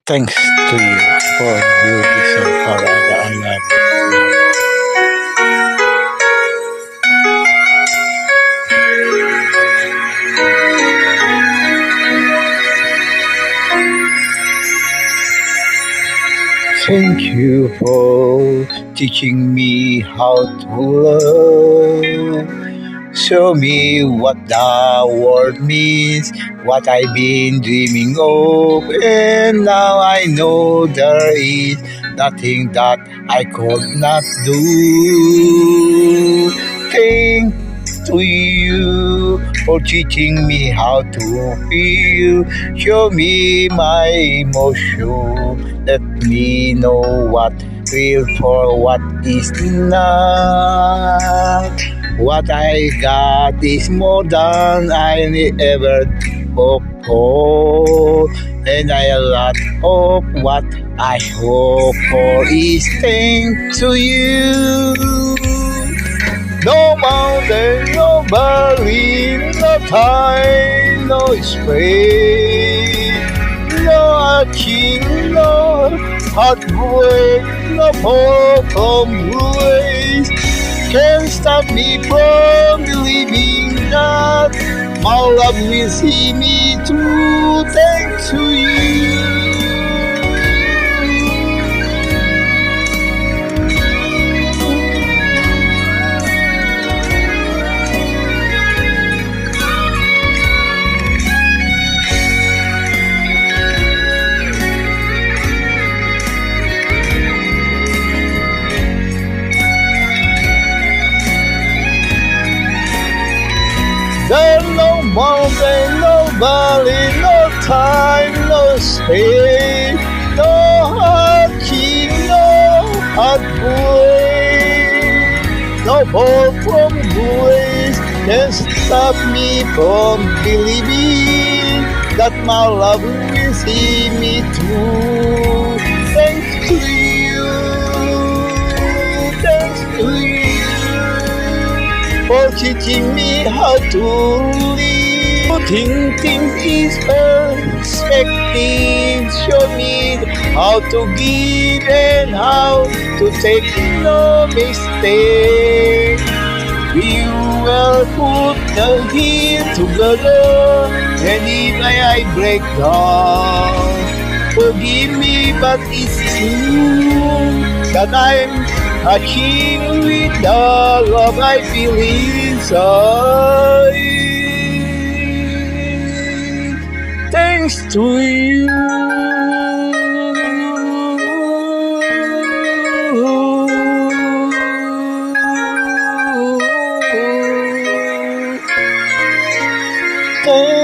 Thanks to you for your listen forever. I love you. Thank you for teaching me how to love. Show me what the word means, what I've been dreaming of, and now I know there is nothing that I could not do. Thank to you for teaching me how to feel. Show me my emotion. Let me know what real for what is not. What I got is more than I ever hoped for. And a lot of what I hope for is thanks to you. No mountain, no valley, no time, no space, no aching, no heartbreak, no fall from grace can stop me from believing that my love will see me through. Thanks to you. There's no mountain, no valley, no time, no space, no hardship, no heartbreak, no fall from grace can stop me from believing that my love will see me through. Thanks to you, thanks to you for teaching me how to live. Thinking is perspective. Show me how to give and how to take no mistake. We will put the heel together, and if I break down, forgive me, but it's true that I'm touching with the love I feel inside. Thanks to you. Thanks